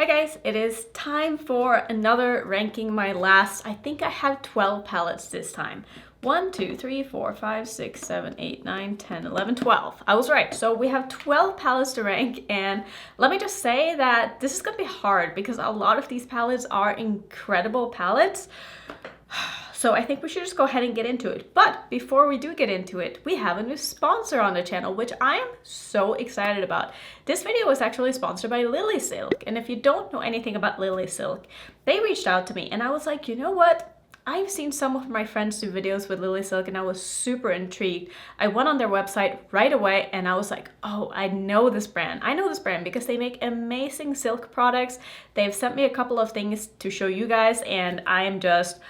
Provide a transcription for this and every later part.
Hi guys, it is time for another ranking my last. I think I have 12 palettes this time. 1, 2, 3, 4, 5, 6, 7, 8, 9, 10, 11, 12. I was right. So we have 12 palettes to rank, and let me just say that this is gonna be hard because a lot of these palettes are incredible palettes. So I think we should just go ahead and get into it. But before we do get into it, we have a new sponsor on the channel, which I am so excited about. This video was actually sponsored by LILYSILK. And if you don't know anything about LILYSILK, they reached out to me and I was like, you know what? I've seen some of my friends do videos with LILYSILK and I was super intrigued. I went on their website right away and I was like, oh, I know this brand. I know this brand because they make amazing silk products. They've sent me a couple of things to show you guys and I am just...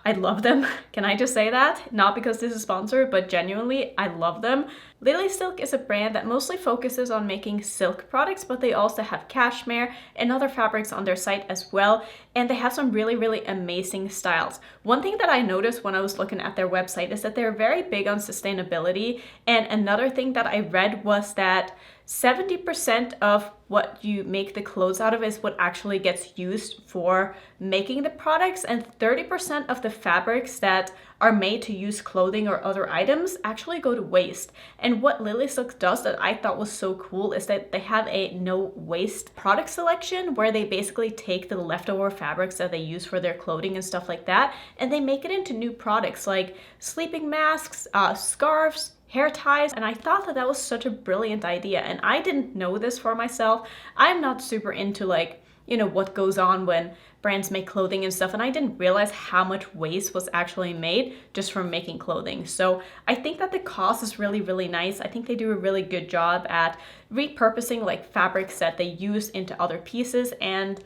I love them. Can I just say that? Not because this is sponsored, but genuinely, I love them. LILYSILK is a brand that mostly focuses on making silk products, but they also have cashmere and other fabrics on their site as well. And they have some really amazing styles. One thing that I noticed when I was looking at their website is that they're very big on sustainability. And another thing that I read was that 70% of what you make the clothes out of is what actually gets used for making the products, and 30% of the fabrics that are made to use clothing or other items actually go to waste. And what LILYSILK does that I thought was so cool is that they have a no waste product selection where they basically take the leftover fabrics that they use for their clothing and stuff like that, and they make it into new products like sleeping masks, scarves, hair ties, and I thought that that was such a brilliant idea. And I didn't know this for myself. I'm not super into like, you know, what goes on when brands make clothing and stuff, and I didn't realize how much waste was actually made just from making clothing. So I think that the cost is really nice. I think they do a really good job at repurposing like fabrics that they use into other pieces, and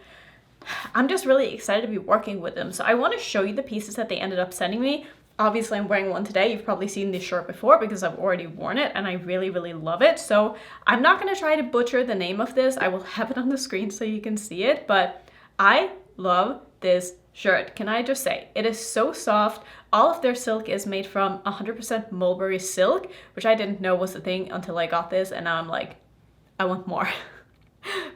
I'm just really excited to be working with them. So I want to show you the pieces that they ended up sending me. Obviously, I'm wearing one today. You've probably seen this shirt before because I've already worn it and I really love it. So I'm not going to try to butcher the name of this. I will have it on the screen so you can see it, but I love this shirt. Can I just say, it is so soft. All of their silk is made from 100% mulberry silk, which I didn't know was a thing until I got this, and now I'm like, I want more.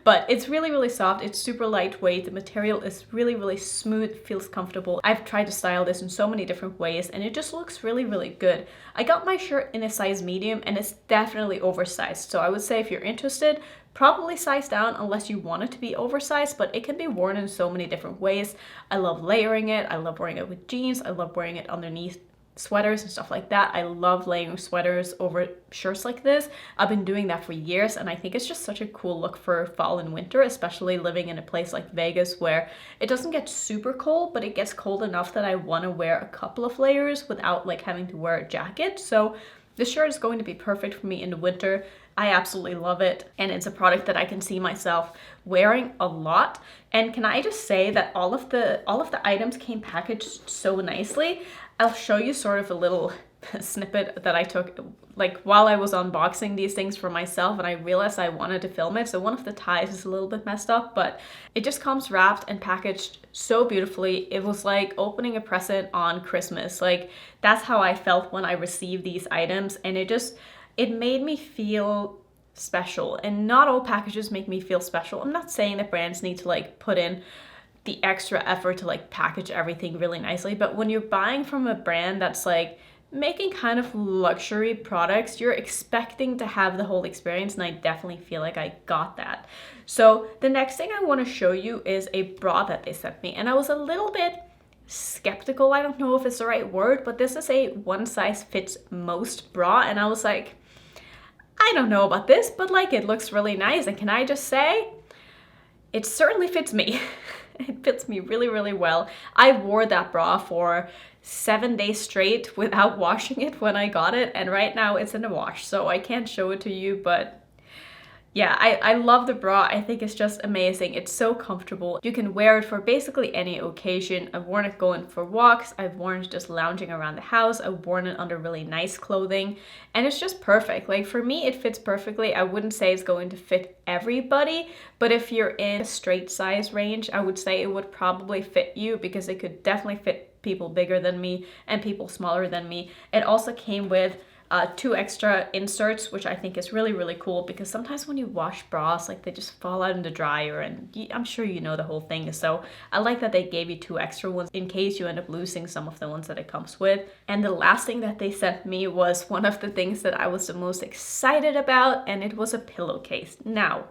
But it's really soft. It's super lightweight. The material is really smooth, feels comfortable. I've tried to style this in so many different ways and it just looks really good. I got my shirt in a size medium and it's definitely oversized. So I would say if you're interested, probably size down unless you want it to be oversized, but it can be worn in so many different ways. I love layering it. I love wearing it with jeans. I love wearing it underneath sweaters and stuff like that. I love layering sweaters over shirts like this. I've been doing that for years and I think it's just such a cool look for fall and winter, especially living in a place like Vegas where it doesn't get super cold, but it gets cold enough that I want to wear a couple of layers without like having to wear a jacket. So this shirt is going to be perfect for me in the winter. I absolutely love it, and it's a product that I can see myself wearing a lot. And can I just say that all of the items came packaged so nicely. I'll show you sort of a little snippet that I took like while I was unboxing these things for myself, and I realized I wanted to film it. So one of the ties is a little bit messed up, but it just comes wrapped and packaged so beautifully. It was like opening a present on Christmas. Like that's how I felt when I received these items, and it made me feel special. And not all packages make me feel special. I'm not saying that brands need to like put in the extra effort to like package everything really nicely, but when you're buying from a brand that's like making kind of luxury products, you're expecting to have the whole experience, and I definitely feel like I got that. So the next thing I want to show you is a bra that they sent me, and I was a little bit skeptical. I don't know if it's the right word, but this is a one size fits most bra, and I was like, I don't know about this, but like it looks really nice. And can I just say, it certainly fits me. It fits me really well. I wore that bra for 7 days straight without washing it when I got it, and right now it's in the wash, so I can't show it to you, but yeah, I love the bra. I think it's just amazing. It's so comfortable. You can wear it for basically any occasion. I've worn it going for walks. I've worn it just lounging around the house. I've worn it under really nice clothing. And it's just perfect. Like for me, it fits perfectly. I wouldn't say it's going to fit everybody, but if you're in a straight size range, I would say it would probably fit you because it could definitely fit people bigger than me and people smaller than me. It also came with 2 extra inserts, which I think is really, really cool because sometimes when you wash bras, like they just fall out in the dryer, and I'm sure you know the whole thing. So I like that they gave you 2 extra ones in case you end up losing some of the ones that it comes with. And the last thing that they sent me was one of the things that I was the most excited about, and it was a pillowcase. Now,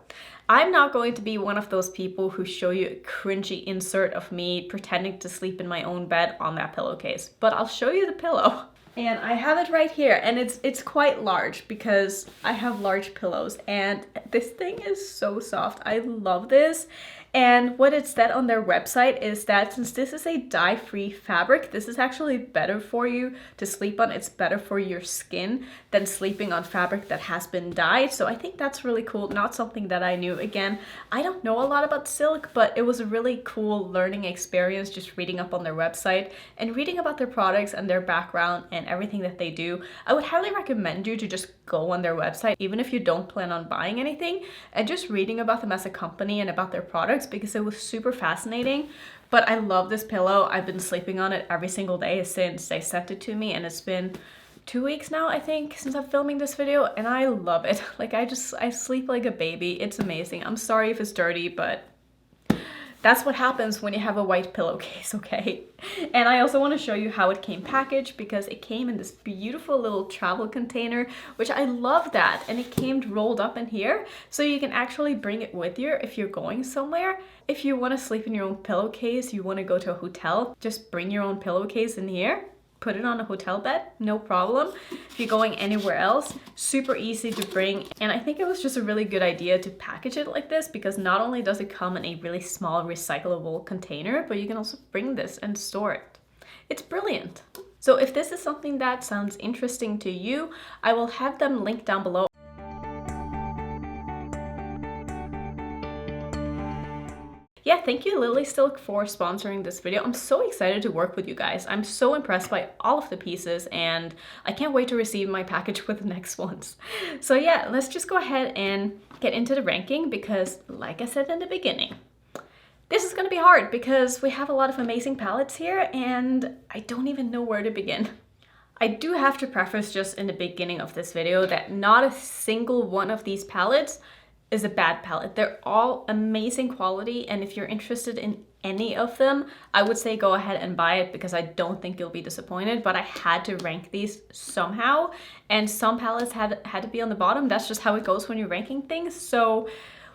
I'm not going to be one of those people who show you a cringy insert of me pretending to sleep in my own bed on that pillowcase, but I'll show you the pillow. And I have it right here, and it's quite large because I have large pillows, and this thing is so soft. I love this. And what it said on their website is that since this is a dye-free fabric, this is actually better for you to sleep on. It's better for your skin than sleeping on fabric that has been dyed. So I think that's really cool. Not something that I knew. Again, I don't know a lot about silk, but it was a really cool learning experience just reading up on their website and reading about their products and their background and everything that they do. I would highly recommend you to just go on their website, even if you don't plan on buying anything, and just reading about them as a company and about their products, because it was super fascinating. But I love this pillow. I've been sleeping on it every single day since they sent it to me, and it's been 2 weeks now, I think, since I'm filming this video, and I love it. Like I sleep like a baby. It's amazing. I'm sorry if it's dirty, but that's what happens when you have a white pillowcase, okay? And I also want to show you how it came packaged, because it came in this beautiful little travel container, which I love that. And it came rolled up in here, so you can actually bring it with you if you're going somewhere. If you want to sleep in your own pillowcase, you want to go to a hotel, just bring your own pillowcase in here. Put it on a hotel bed, no problem. If you're going anywhere else, super easy to bring. And I think it was just a really good idea to package it like this, because not only does it come in a really small recyclable container, but you can also bring this and store it. It's brilliant. So if this is something that sounds interesting to you, I will have them linked down below. Yeah, thank you LILYSILK for sponsoring this video. I'm so excited to work with you guys. I'm so impressed by all of the pieces, and I can't wait to receive my package with the next ones. So yeah, let's just go ahead and get into the ranking, because like I said in the beginning, this is gonna be hard because we have a lot of amazing palettes here and I don't even know where to begin. I do have to preface just in the beginning of this video that not a single one of these palettes is a bad palette. They're all amazing quality, and if you're interested in any of them, I would say go ahead and buy it, because I don't think you'll be disappointed. But I had to rank these somehow, and some palettes had to be on the bottom. That's just how it goes when you're ranking things. So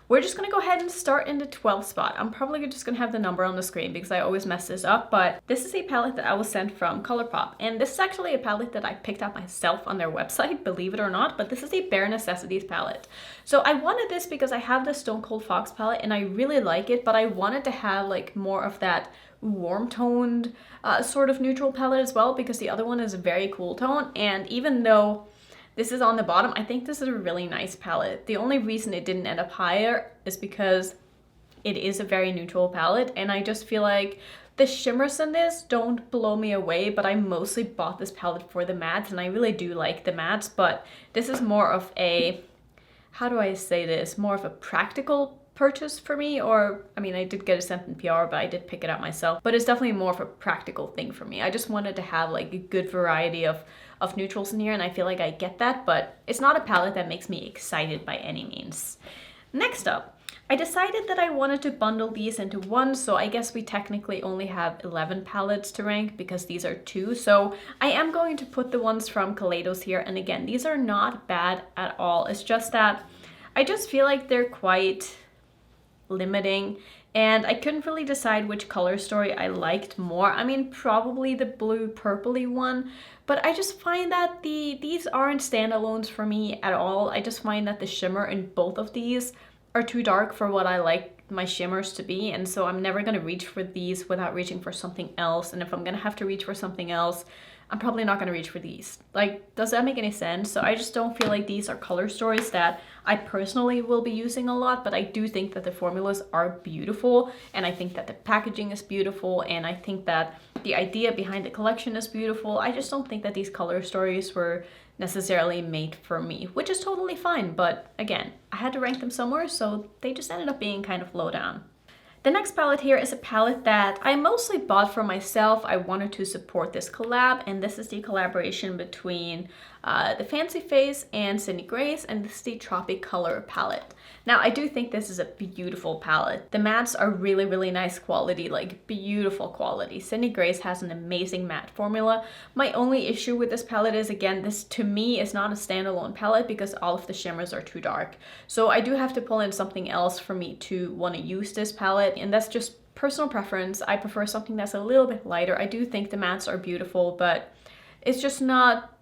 we're just gonna go ahead and start in the 12th spot. I'm probably just gonna have the number on the screen because I always mess this up, but this is a palette that I was sent from ColourPop. And this is actually a palette that I picked up myself on their website, believe it or not, but this is a Bare Necessities palette. So I wanted this because I have the Stone Cold Fox palette and I really like it, but I wanted to have like more of that warm toned sort of neutral palette as well, because the other one is a very cool tone. And even though this is on the bottom, I think this is a really nice palette. The only reason it didn't end up higher is because it is a very neutral palette, and I just feel like the shimmers in this don't blow me away, but I mostly bought this palette for the mattes, and I really do like the mattes, but this is more of a, how do I say this, more of a practical purchase for me. Or I mean, I did get it sent in PR, but I did pick it up myself, but it's definitely more of a practical thing for me. I just wanted to have like a good variety of neutrals in here, and I feel like I get that, but it's not a palette that makes me excited by any means. Next up, I decided that I wanted to bundle these into one, so I guess we technically only have 11 palettes to rank because these are 2. So I am going to put the ones from Kaleidos here, and again, these are not bad at all. It's just that I just feel like they're quite limiting, and I couldn't really decide which color story I liked more. I mean, probably the blue purpley one, but I just find that these aren't standalones for me at all. I just find that the shimmer in both of these are too dark for what I like my shimmers to be, and so I'm never gonna reach for these without reaching for something else. And if I'm gonna have to reach for something else, I'm probably not gonna reach for these. Like, does that make any sense? So I just don't feel like these are color stories that I personally will be using a lot, but I do think that the formulas are beautiful, and I think that the packaging is beautiful, and I think that the idea behind the collection is beautiful. I just don't think that these color stories were necessarily made for me, which is totally fine, but again, I had to rank them somewhere, so they just ended up being kind of low down. The next palette here is a palette that I mostly bought for myself. I wanted to support this collab, and this is the collaboration between the Fancy Face and Sydney Grace, and this is the Tropic Color palette. Now, I do think this is a beautiful palette. The mattes are really, really nice quality, like beautiful quality. Sydney Grace has an amazing matte formula. My only issue with this palette is, again, this to me is not a standalone palette because all of the shimmers are too dark. So I do have to pull in something else for me to want to use this palette, and that's just personal preference. I prefer something that's a little bit lighter. I do think the mattes are beautiful, but it's just not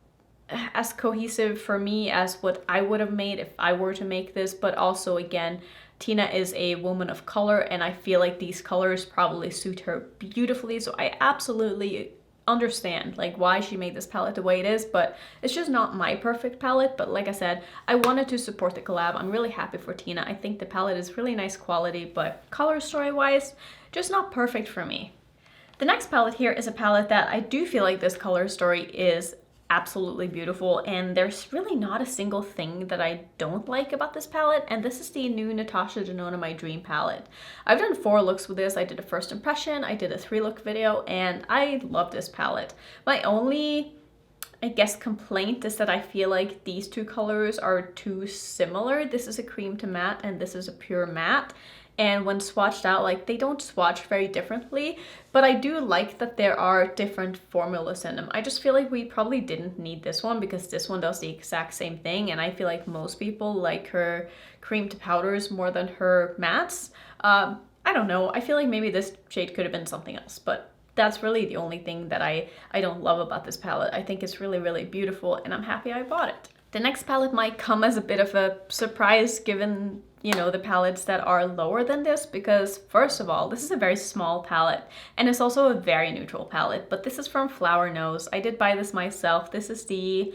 as cohesive for me as what I would have made if I were to make this. But also, again, Tina is a woman of color, and I feel like these colors probably suit her beautifully. So I absolutely understand like why she made this palette the way it is, but it's just not my perfect palette. But like I said, I wanted to support the collab. I'm really happy for Tina. I think the palette is really nice quality, but color story wise, just not perfect for me. The next palette here is a palette that I do feel like this color story is absolutely beautiful, and there's really not a single thing that I don't like about this palette, and this is the new Natasha Denona My Dream palette. I've done 4 looks with this. I did a first impression, I did a 3-look video, and I love this palette. My only, I guess, complaint is that I feel like these 2 colors are too similar. This is a cream to matte and this is a pure matte. And when swatched out, like they don't swatch very differently, but I do like that there are different formulas in them. I just feel like we probably didn't need this one because this one does the exact same thing, and I feel like most people like her cream to powders more than her mattes. I don't know, I feel like maybe this shade could have been something else, but that's really the only thing that I don't love about this palette. I think it's really, really beautiful, and I'm happy I bought it. The next palette might come as a bit of a surprise given, you know, the palettes that are lower than this, because first of all, this is a very small palette and it's also a very neutral palette, but this is from Flower Nose. I did buy this myself. This is the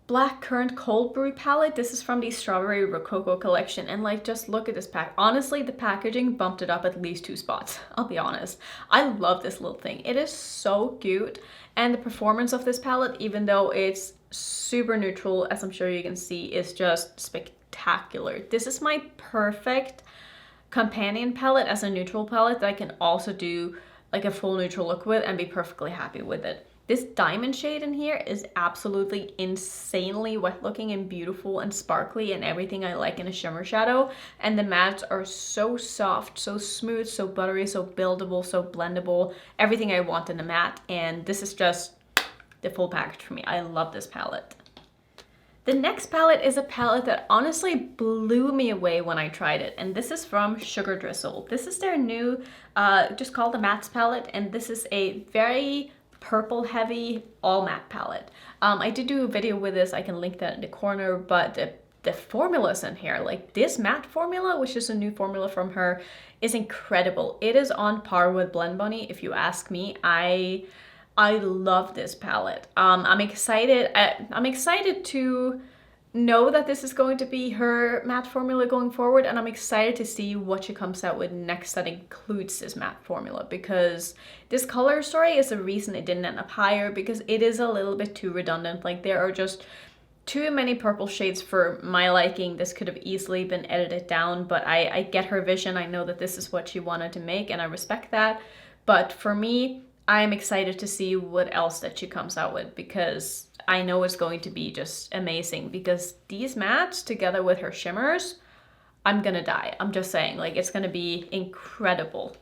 Black Currant Cold Brew palette. This is from the Strawberry Rococo collection, and like just look at this pack. Honestly, the packaging bumped it up at least 2 spots. I'll be honest. I love this little thing. It is so cute, and the performance of this palette, even though it's super neutral, as I'm sure you can see, is just spectacular. This is my perfect companion palette as a neutral palette that I can also do like a full neutral look with and be perfectly happy with it. This diamond shade in here is absolutely insanely wet looking and beautiful and sparkly and everything I like in a shimmer shadow. And the mattes are so soft, so smooth, so buttery, so buildable, so blendable. Everything I want in a matte. And this is just the full package for me. I love this palette. The next palette is a palette that honestly blew me away when I tried it, and this is from Sugar Drizzle. This is their new, just called the Mattes palette, and this is a very purple heavy all matte palette. I did do a video with this, I can link that in the corner, but the formulas in here, like this matte formula, which is a new formula from her, is incredible. It is on par with Blend Bunny, if you ask me. I love this palette. I'm excited to know that this is going to be her matte formula going forward, and I'm excited to see what she comes out with next that includes this matte formula, because this color story is the reason it didn't end up higher, because it is a little bit too redundant. Like there are just too many purple shades for my liking. This could have easily been edited down, but I get her vision. I know that this is what she wanted to make, and I respect that. But for me, I'm excited to see what else that she comes out with, because I know it's going to be just amazing, because these mattes together with her shimmers, I'm gonna die. I'm just saying, like, it's gonna be incredible.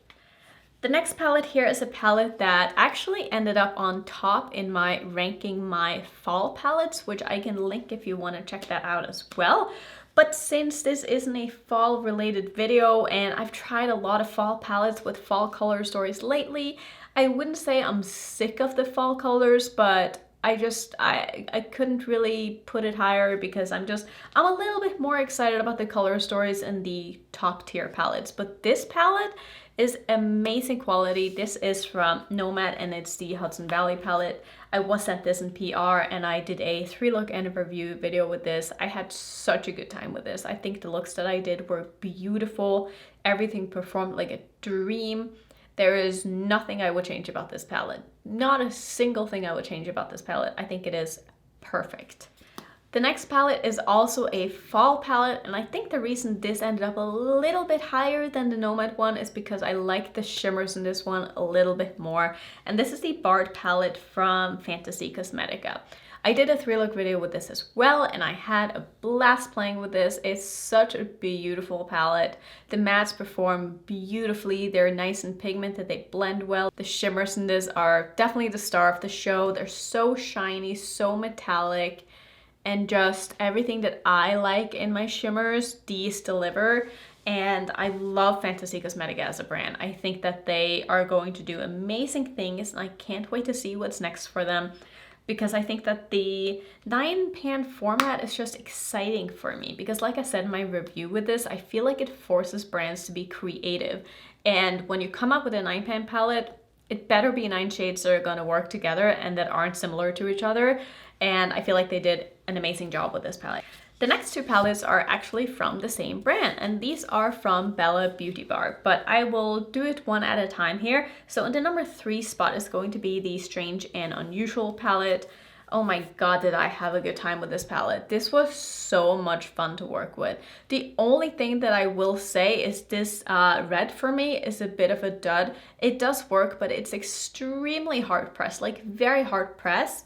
The next palette here is a palette that actually ended up on top in my ranking my fall palettes, which I can link if you want to check that out as well. But since this isn't a fall related video, and I've tried a lot of fall palettes with fall color stories lately, I wouldn't say I'm sick of the fall colors, but I couldn't really put it higher, because I'm a little bit more excited about the color stories in the top tier palettes. But this palette is amazing quality. This is from Nomad, and it's the Hudson Valley palette. I was sent this in PR, and I did a 3-look and review video with this. I had such a good time with this. I think the looks that I did were beautiful. Everything performed like a dream. There is nothing I would change about this palette. Not a single thing I would change about this palette. I think it is perfect. The next palette is also a fall palette, and I think the reason this ended up a little bit higher than the Nomad one is because I like the shimmers in this one a little bit more. And this is the Bard palette from Fantasy Cosmetica. I did a 3-look video with this as well, and I had a blast playing with this. It's such a beautiful palette. The mattes perform beautifully. They're nice and pigmented. They blend well. The shimmers in this are definitely the star of the show. They're so shiny, so metallic, and just everything that I like in my shimmers, these deliver. And I love Fantasy Cosmetica as a brand. I think that they are going to do amazing things, and I can't wait to see what's next for them, because I think that the 9-pan format is just exciting for me. Because like I said in my review with this, I feel like it forces brands to be creative. And when you come up with a 9-pan palette, it better be 9 shades that are going to work together and that aren't similar to each other. And I feel like they did an amazing job with this palette. The next 2 palettes are actually from the same brand, and these are from Bella Beauty Bar, but I will do it one at a time here. So in the number 3 spot is going to be the Strange and Unusual palette. Oh my god, did I have a good time with this palette. This was so much fun to work with. The only thing that I will say is this red for me is a bit of a dud. It does work, but it's extremely hard pressed, like very hard pressed.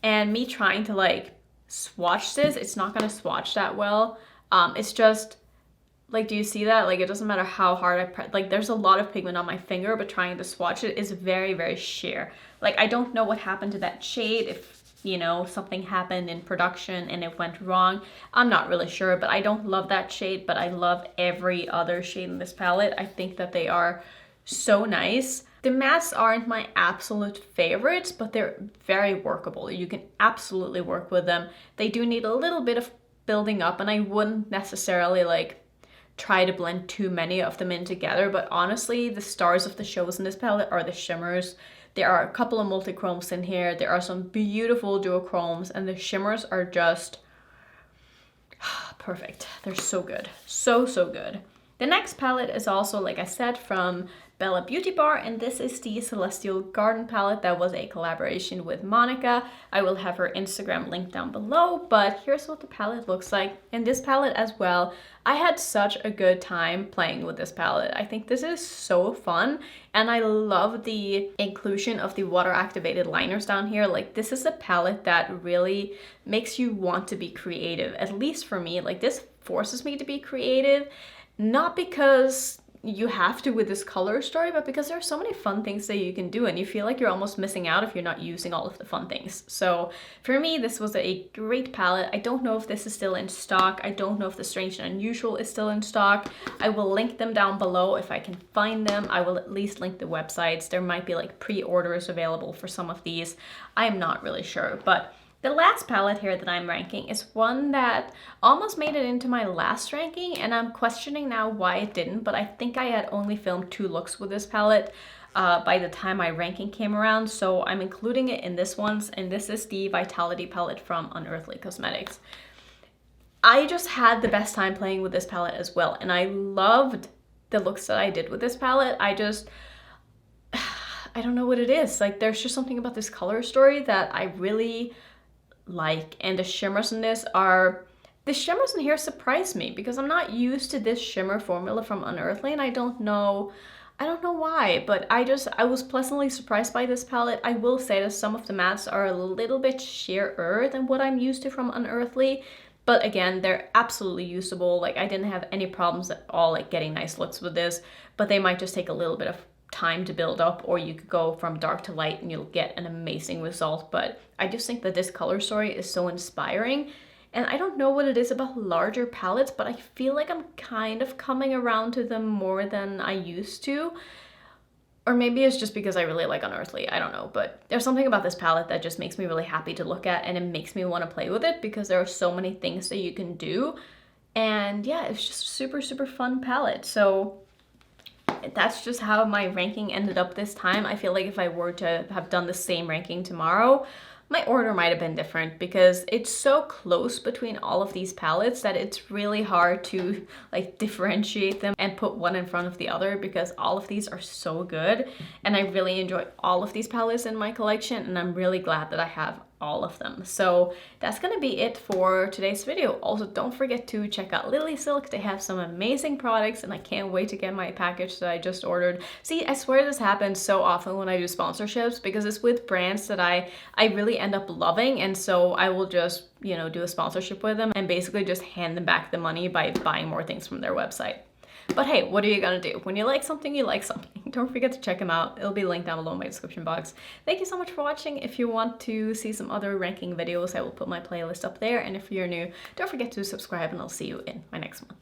And me trying to like swatch this, it's not gonna swatch that well. It's just like, do you see that? Like, it doesn't matter how hard I press, like there's a lot of pigment on my finger, but trying to swatch it is very, very sheer. Like, I don't know what happened to that shade, if you know, something happened in production and it went wrong. I'm not really sure, but I don't love that shade, but I love every other shade in this palette. I think that they are so nice. The mattes aren't my absolute favorites, but they're very workable. You can absolutely work with them. They do need a little bit of building up, and I wouldn't necessarily like try to blend too many of them in together, but honestly, the stars of the shows in this palette are the shimmers. There are a couple of multi-chromes in here. There are some beautiful duochromes, and the shimmers are just perfect. They're so good. So, so good. The next palette is also, like I said, from Bella Beauty Bar, and this is the Celestial Garden palette that was a collaboration with Monica. I will have her Instagram linked down below, but here's what the palette looks like. In this palette as well, I had such a good time playing with this palette. I think this is so fun, and I love the inclusion of the water activated liners down here. Like, this is a palette that really makes you want to be creative, at least for me. Like, this forces me to be creative, not because you have to with this color story, but because there are so many fun things that you can do, and you feel like you're almost missing out if you're not using all of the fun things. So for me, this was a great palette. I don't know if this is still in stock. I don't know if the Strange and Unusual is still in stock. I will link them down below if I can find them. I will at least link the websites. There might be like pre-orders available for some of these. I'm not really sure, but the last palette here that I'm ranking is one that almost made it into my last ranking, and I'm questioning now why it didn't, but I think I had only filmed 2 looks with this palette by the time my ranking came around, so I'm including it in this one's, and this is the Vitality palette from Unearthly Cosmetics. I just had the best time playing with this palette as well, and I loved the looks that I did with this palette. I don't know what it is. Like, there's just something about this color story that I really like, and the shimmers in this are, the shimmers in here surprised me because I'm not used to this shimmer formula from Unearthly, and I don't know why, but I was pleasantly surprised by this palette. I will say that some of the mattes are a little bit sheerer than what I'm used to from Unearthly, but again, they're absolutely usable. Like, I didn't have any problems at all like getting nice looks with this, but they might just take a little bit of time to build up, or you could go from dark to light and you'll get an amazing result. But I just think that this color story is so inspiring, and I don't know what it is about larger palettes, but I feel like I'm kind of coming around to them more than I used to. Or maybe it's just because I really like Unearthly, I don't know, but there's something about this palette that just makes me really happy to look at, and it makes me want to play with it because there are so many things that you can do. And yeah, it's just a super, super fun palette. So that's just how my ranking ended up this time. I feel like if I were to have done the same ranking tomorrow, my order might have been different because it's so close between all of these palettes that it's really hard to like differentiate them and put one in front of the other, because all of these are so good and I really enjoy all of these palettes in my collection, and I'm really glad that I have all of them. So that's gonna be it for today's video. Also, don't forget to check out LILYSILK. They have some amazing products and I can't wait to get my package that I just ordered. See, I swear this happens so often when I do sponsorships because it's with brands that I really end up loving, and so I will just, you know, do a sponsorship with them and basically just hand them back the money by buying more things from their website. But hey, what are you gonna do? When you like something, you like something. Don't forget to check them out. It'll be linked down below in my description box. Thank you so much for watching. If you want to see some other ranking videos, I will put my playlist up there. And if you're new, don't forget to subscribe and I'll see you in my next one.